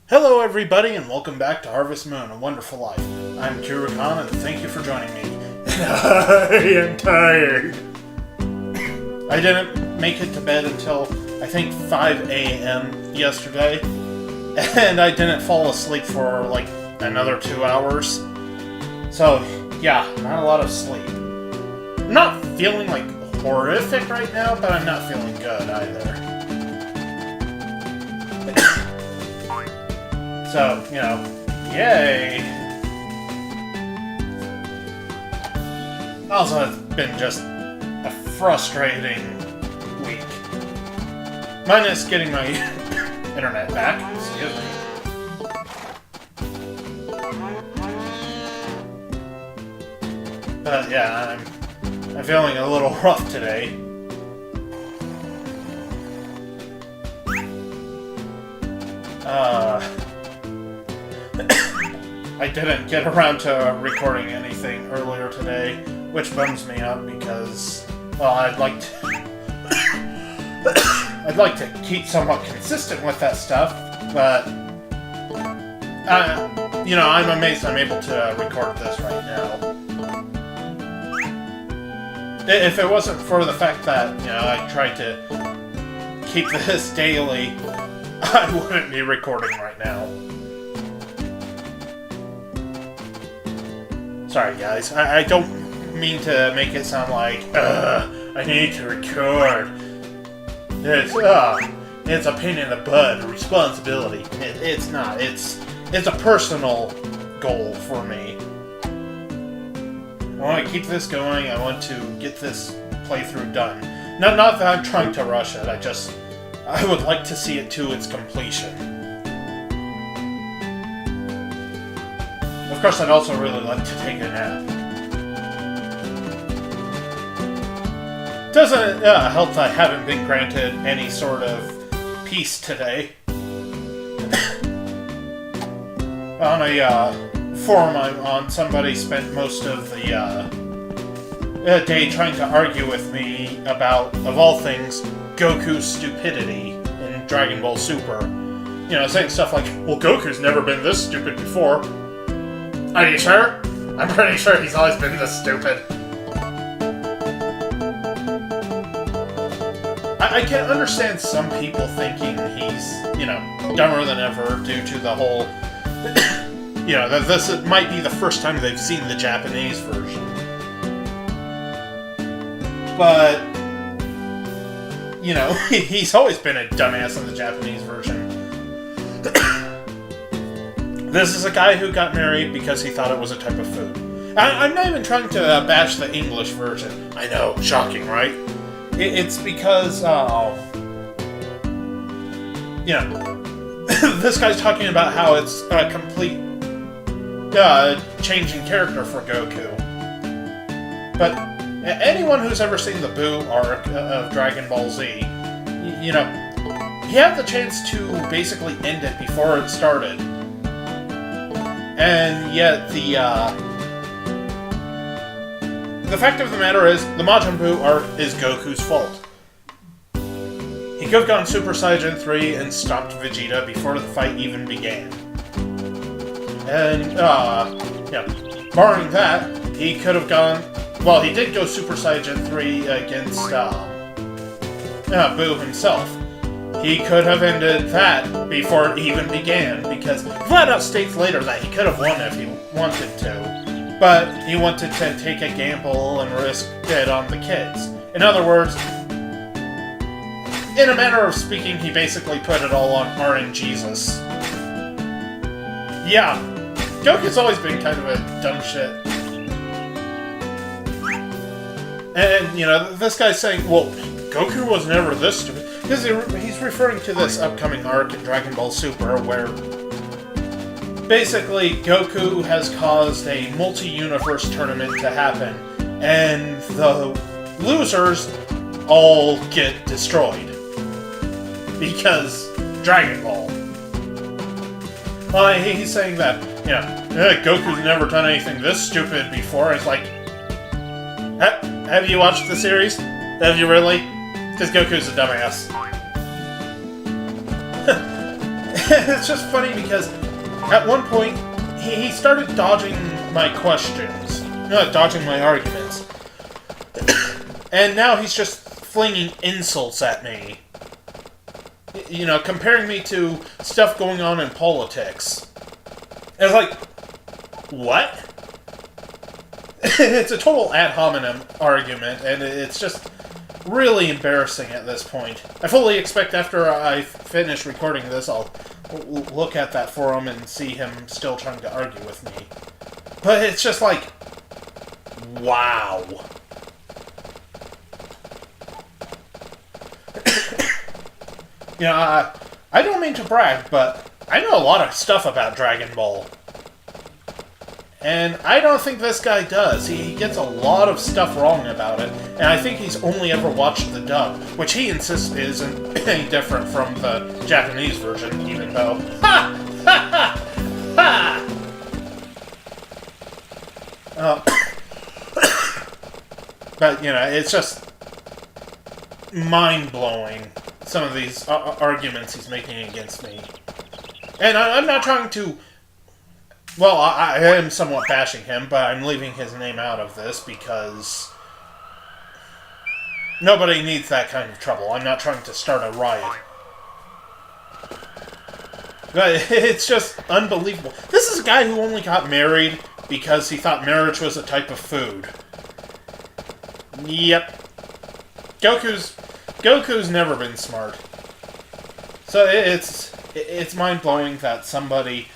Hello everybody and welcome back to Harvest Moon, A Wonderful Life. I'm Kirakan and thank you for joining me. I am tired. I didn't make it to bed until I think 5 a.m. yesterday, and I didn't fall asleep for like another 2 hours. So yeah, not a lot of sleep. I'm not feeling like horrific right now, but I'm not feeling good either. So, you know, yay! Also, it's been just a frustrating week. Minus getting my internet back, excuse me. But yeah, I'm feeling a little rough today. I didn't get around to recording anything earlier today, which bums me out because, well, I'd like to keep somewhat consistent with that stuff, but, you know, I'm amazed I'm able to record this right now. If it wasn't for the fact that, you know, I tried to keep this daily, I wouldn't be recording right now. Sorry guys, I don't mean to make it sound like, I need to record. It's a pain in the butt, a responsibility. It's not, it's a personal goal for me. I want to keep this going, I want to get this playthrough done. Not that I'm trying to rush it, I would like to see it to its completion. Of course, I'd also really like to take a nap. Doesn't help that I haven't been granted any sort of peace today. On a forum I'm on, somebody spent most of the day trying to argue with me about, of all things, Goku's stupidity in Dragon Ball Super. You know, saying stuff like, well, Goku's never been this stupid before. Are you sure? I'm pretty sure he's always been this stupid. I can understand some people thinking he's, you know, dumber than ever due to the whole, you know, that this might be the first time they've seen the Japanese version. But, you know, he's always been a dumbass in the Japanese version. This is a guy who got married because he thought it was a type of food. I'm not even trying to bash the English version. I know, shocking, right? It's because, you know, this guy's talking about how it's a complete change in character for Goku. But anyone who's ever seen the Buu arc of Dragon Ball Z, you know, he had the chance to basically end it before it started. And yet, the fact of the matter is, the Majin Buu arc is Goku's fault. He could have gone Super Saiyan 3 and stopped Vegeta before the fight even began. And, yeah, barring that, he could have gone... Well, he did go Super Saiyan 3 against, Buu himself. He could have ended that before it even began, because he flat out states later that he could have won if he wanted to, but he wanted to take a gamble and risk it on the kids. In other words, in a manner of speaking, he basically put it all on RNGesus. Yeah, Goku's always been kind of a dumb shit. And, you know, this guy's saying, well, Goku was never this stupid. Because he's referring to this upcoming arc in Dragon Ball Super, where basically Goku has caused a multi-universe tournament to happen, and the losers all get destroyed. Because Dragon Ball. Well, he's saying that, you know, Goku's never done anything this stupid before. It's like, have you watched the series? Have you really? Because Goku's a dumbass. It's just funny because at one point he started dodging my questions, dodging my arguments, and now he's just flinging insults at me. You know, comparing me to stuff going on in politics. And it's like, what? It's a total ad hominem argument, and it's just really embarrassing at this point. I fully expect after I finish recording this, I'll look at that forum and see him still trying to argue with me. But it's just like, wow. You know, I don't mean to brag, but I know a lot of stuff about Dragon Ball. And I don't think this guy does. He gets a lot of stuff wrong about it, and I think he's only ever watched the dub, which he insists isn't any different from the Japanese version, even though... Ha! Ha! Ha! Ha! But, you know, it's just mind-blowing, some of these arguments he's making against me. And I'm not trying to... Well, I am somewhat bashing him, but I'm leaving his name out of this because nobody needs that kind of trouble. I'm not trying to start a riot. But it's just unbelievable. This is a guy who only got married because he thought marriage was a type of food. Yep. Goku's never been smart. So it's mind-blowing that somebody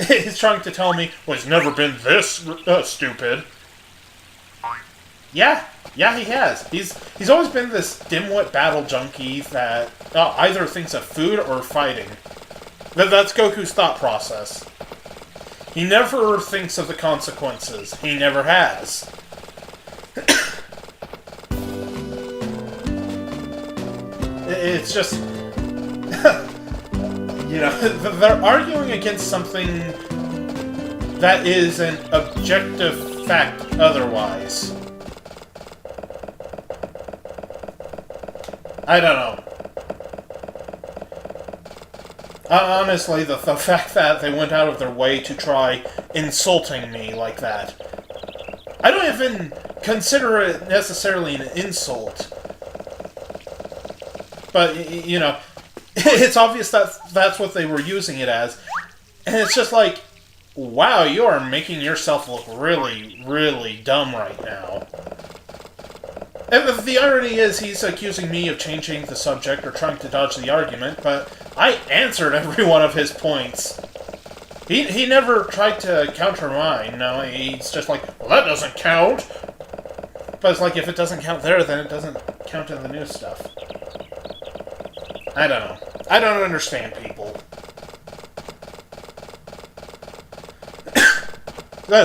is trying to tell me, well, he's never been this stupid. Yeah, he has. He's always been this dimwit battle junkie that either thinks of food or fighting. That's Goku's thought process. He never thinks of the consequences. He never has. It's just... You know, they're arguing against something that is an objective fact otherwise. I don't know. Honestly, the fact that they went out of their way to try insulting me like that, I don't even consider it necessarily an insult. But, you know... It's obvious that that's what they were using it as. And it's just like, wow, you are making yourself look really, really dumb right now. And the irony is, he's accusing me of changing the subject or trying to dodge the argument, but I answered every one of his points. He never tried to counter mine. No, he's just like, well, that doesn't count. But it's like, if it doesn't count there, then it doesn't count in the new stuff. I don't know. I don't understand people.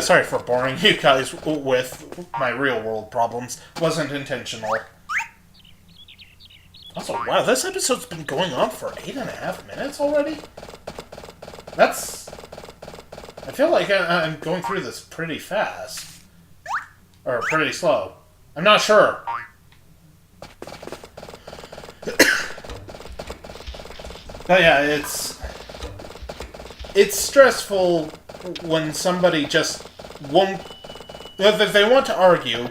Sorry for boring you guys with my real-world problems. Wasn't intentional. Also, wow, this episode's been going on for 8.5 minutes already? That's... I feel like I'm going through this pretty fast. Or pretty slow. I'm not sure. But yeah, it's stressful when somebody just won't... They want to argue,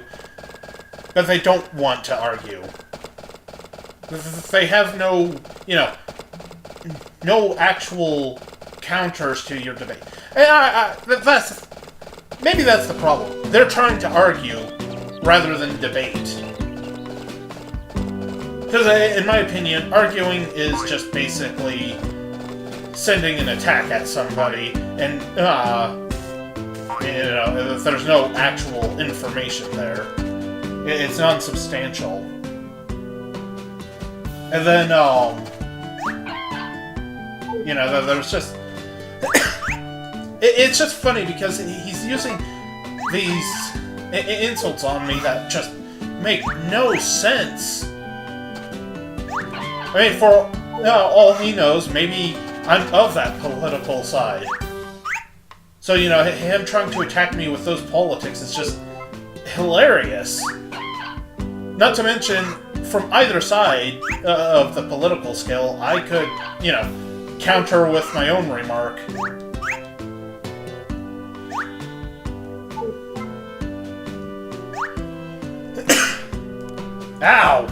but they don't want to argue. They have no, you know, no actual counters to your debate. Maybe that's the problem. They're trying to argue rather than debate. Because, in my opinion, arguing is just basically sending an attack at somebody, and, you know, if there's no actual information there. It's non-substantial. And then, you know, there's just... it's just funny because he's using these insults on me that just make no sense. I mean, for all he knows, maybe I'm of that political side. So, you know, him trying to attack me with those politics is just hilarious. Not to mention, from either side of the political scale, I could, you know, counter with my own remark. Ow!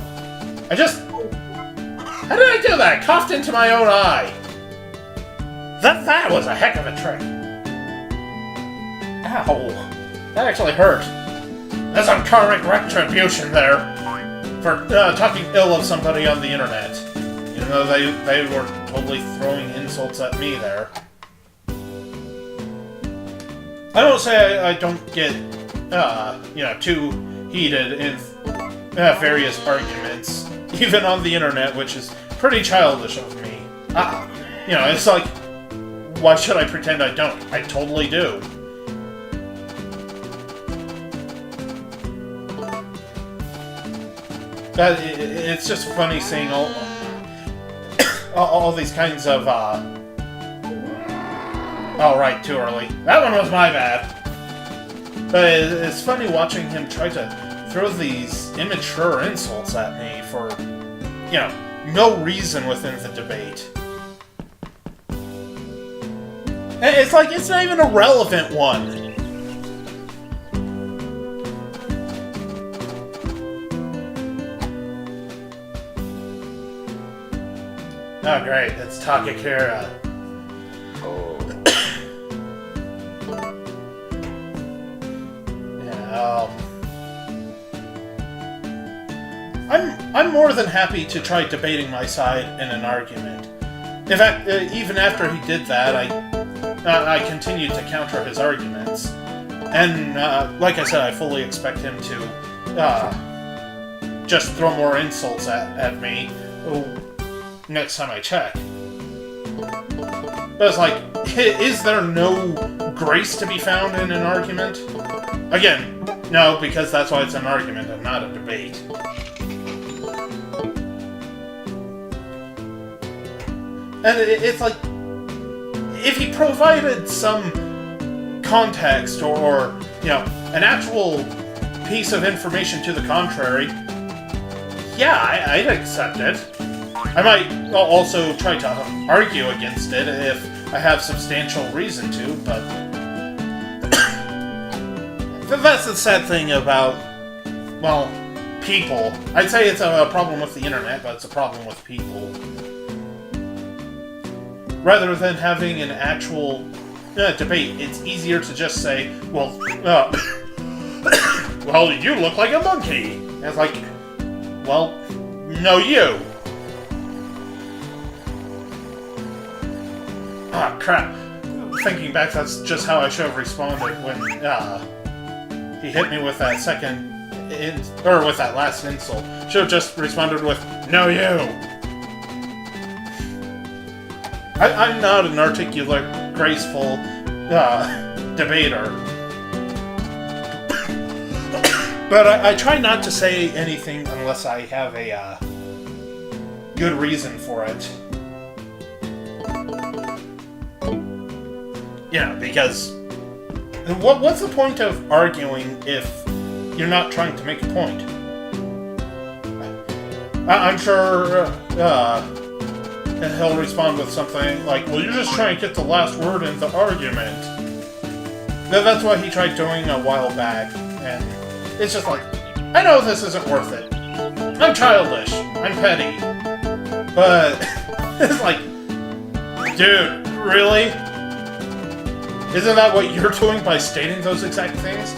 How did I do that? I coughed into my own eye. That was a heck of a trick. Ow. That actually hurt. That's some karmic retribution there. For talking ill of somebody on the internet. Even though they were totally throwing insults at me there. I don't say I don't get, too heated in various arguments. Even on the internet, which is pretty childish of me. It's like, why should I pretend I don't? I totally do. It's just funny seeing all these kinds of, oh, right, too early. That one was my bad. But it's funny watching him try to throw these immature insults at me for, no reason within the debate. And it's like, it's not even a relevant one. Oh, great, it's Takakura. Oh. Yeah, I'm more than happy to try debating my side in an argument. In fact, even after he did that, I continued to counter his arguments. And, like I said, I fully expect him to, just throw more insults at me next time I check. But it's like, is there no grace to be found in an argument? Again, no, because that's why it's an argument and not a debate. And it's like, if he provided some context or an actual piece of information to the contrary, yeah, I'd accept it. I might also try to argue against it if I have substantial reason to, but that's the sad thing about, well, people. I'd say it's a problem with the internet, but it's a problem with people. Rather than having an actual debate, it's easier to just say, well, well, you look like a monkey. And it's like, well, no, you. Ah, crap. Thinking back, that's just how I should have responded when he hit me with that with that last insult. Should have just responded with, no, you. I'm not an articulate, graceful debater. But I try not to say anything unless I have a good reason for it. Because what's the point of arguing if you're not trying to make a point? I'm sure he'll respond with something like, well, you're just trying to get the last word in the argument. That's what he tried doing a while back, and it's just like, I know this isn't worth it. I'm childish. I'm petty. But it's like, dude, really? Isn't that what you're doing by stating those exact things?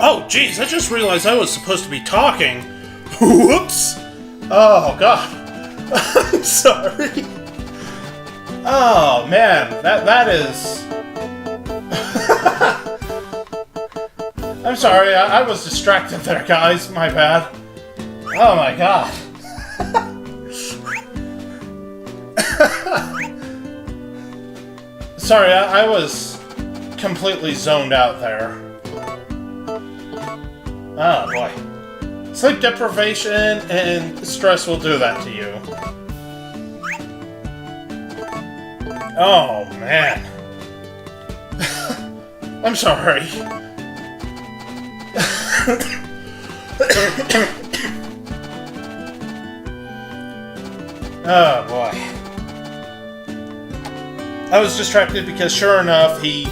Oh, jeez, I just realized I was supposed to be talking. Whoops! Oh, God. I'm sorry. Oh, man, that is... I'm sorry, I was distracted there, guys. My bad. Oh my god. Sorry, I was completely zoned out there. Oh boy. Sleep deprivation and stress will do that to you. Oh man. I'm sorry. Oh boy. I was distracted because sure enough he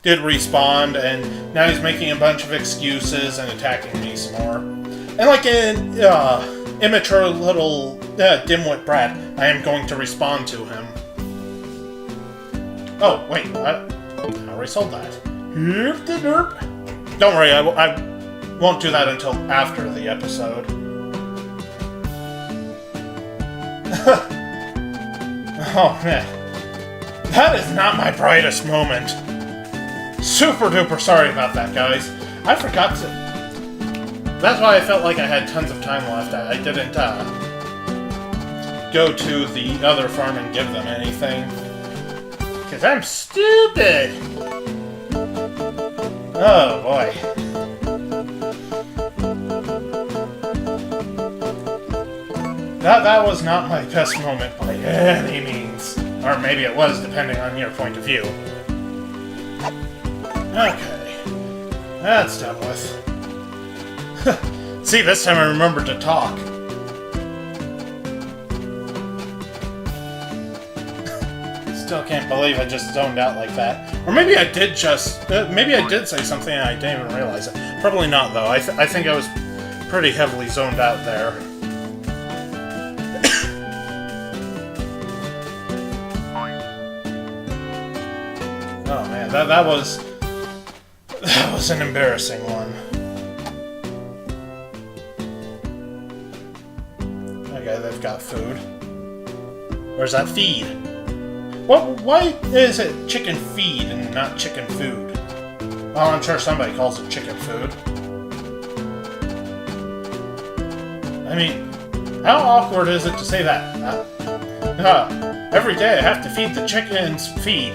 did respawn, and now he's making a bunch of excuses and attacking me some more. And like an immature little dimwit brat, I am going to respond to him. Oh, wait, I already sold that. Don't worry, I won't do that until after the episode. Oh, man. That is not my brightest moment. Super duper sorry about that, guys. I forgot to... That's why I felt like I had tons of time left. I didn't go to the other farm and give them anything. Because I'm stupid! Oh, boy. That was not my best moment by any means. Or maybe it was, depending on your point of view. Okay. That's done with. See, this time I remembered to talk. Still can't believe I just zoned out like that. Or maybe I did just... maybe I did say something and I didn't even realize it. Probably not, though. I think I was pretty heavily zoned out there. Oh man, that was an embarrassing one. Okay, they've got food. Where's that feed? Why is it chicken feed and not chicken food? Well, I'm sure somebody calls it chicken food. I mean, how awkward is it to say that? Every day I have to feed the chickens feed.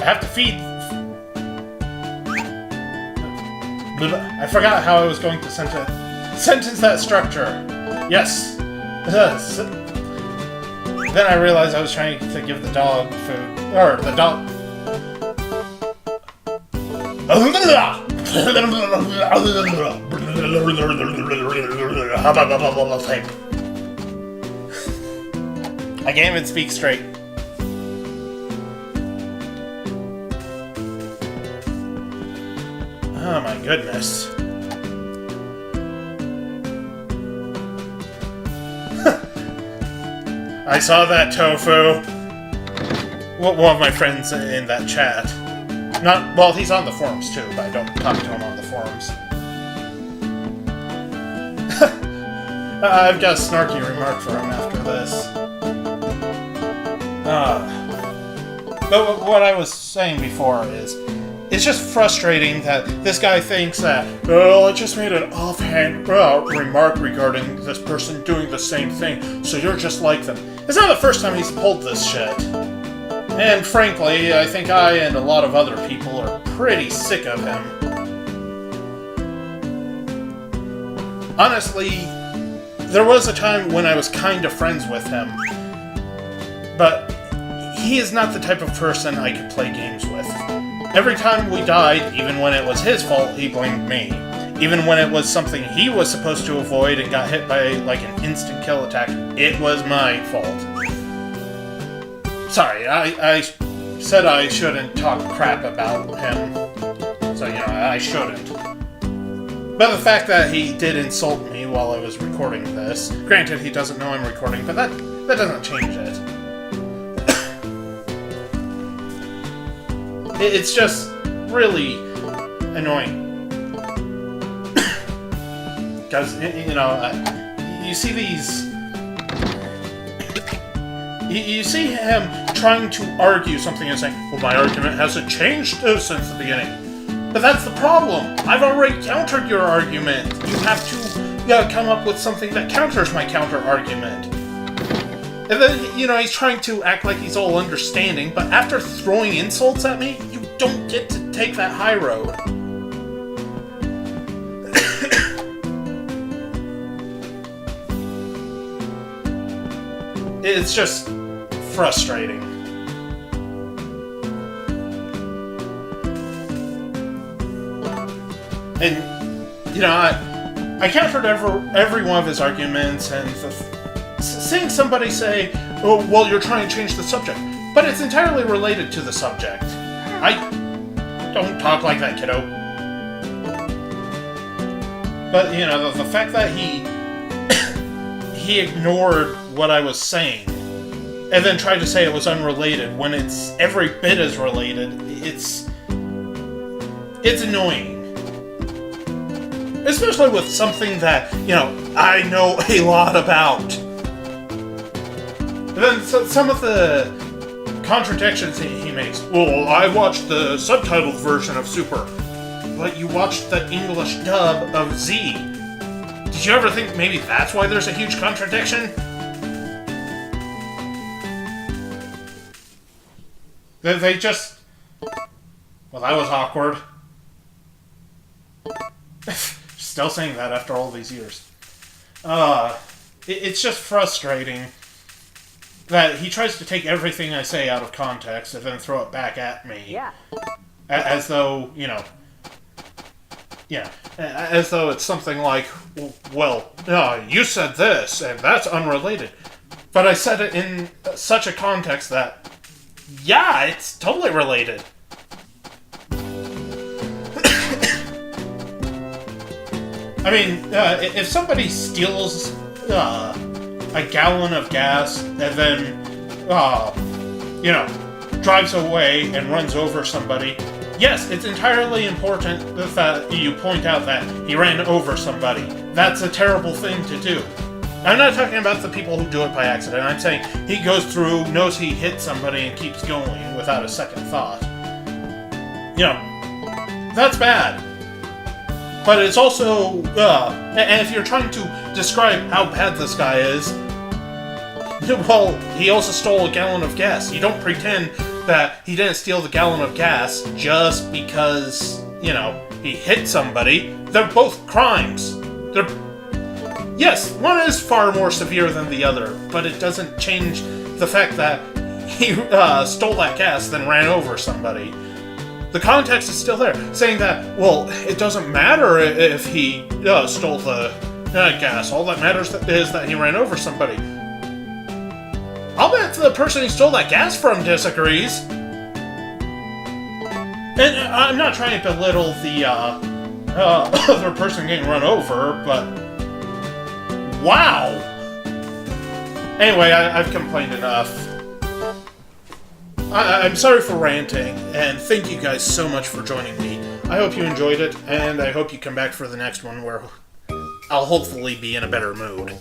I have to feed... I forgot how I was going to sentence that structure. Yes. Then I realized I was trying to give the dog food. Or the dog... I can't even speak straight. Oh my goodness. I saw that, Tofu. One of my friends in that chat. Well, he's on the forums too, but I don't talk to him on the forums. I've got a snarky remark for him after this. But what I was saying before is, it's just frustrating that this guy thinks that, oh, I just made an offhand remark regarding this person doing the same thing, so you're just like them. It's not the first time he's pulled this shit. And frankly, I think I and a lot of other people are pretty sick of him. Honestly, there was a time when I was kind of friends with him, but he is not the type of person I could play games with. Every time we died, even when it was his fault, he blamed me. Even when it was something he was supposed to avoid and got hit by, like, an instant kill attack, it was my fault. Sorry, I said I shouldn't talk crap about him. So, you know, I shouldn't. But the fact that he did insult me while I was recording this, granted he doesn't know I'm recording, but that doesn't change it. It's just really annoying. Because, you know, you see these... You see him trying to argue something and saying, well, my argument hasn't changed since the beginning. But that's the problem. I've already countered your argument. You have to come up with something that counters my counter-argument. And then, he's trying to act like he's all understanding, but after throwing insults at me, you don't get to take that high road. It's just frustrating. And, I countered every one of his arguments, and seeing somebody say, oh, well, you're trying to change the subject, but it's entirely related to the subject. Don't talk like that, kiddo. But, the fact that he ignored what I was saying, and then tried to say it was unrelated, when it's every bit as related, it's annoying. Especially with something that, I know a lot about. And then some of the contradictions he makes. Well, I watched the subtitled version of Super, but you watched the English dub of Z. Did you ever think maybe that's why there's a huge contradiction? They just... Well, that was awkward. Still saying that after all these years. It's just frustrating that he tries to take everything I say out of context and then throw it back at me. Yeah. As though, as though it's something like, well, you said this, and that's unrelated. But I said it in such a context that, yeah, it's totally related. I mean, if somebody steals a gallon of gas and then, drives away and runs over somebody, yes, it's entirely important that you point out that he ran over somebody. That's a terrible thing to do. I'm not talking about the people who do it by accident. I'm saying he goes through, knows he hit somebody, and keeps going without a second thought. That's bad. But it's also, and if you're trying to describe how bad this guy is, well, he also stole a gallon of gas. You don't pretend that he didn't steal the gallon of gas just because, he hit somebody. They're both crimes. Yes, one is far more severe than the other, but it doesn't change the fact that he stole that gas, then ran over somebody. The context is still there, saying that, well, it doesn't matter if he stole the gas. All that matters is that he ran over somebody. I'll bet the person he stole that gas from disagrees. And I'm not trying to belittle the other person getting run over, but wow! Anyway, I've complained enough. I'm sorry for ranting, and thank you guys so much for joining me. I hope you enjoyed it, and I hope you come back for the next one where I'll hopefully be in a better mood.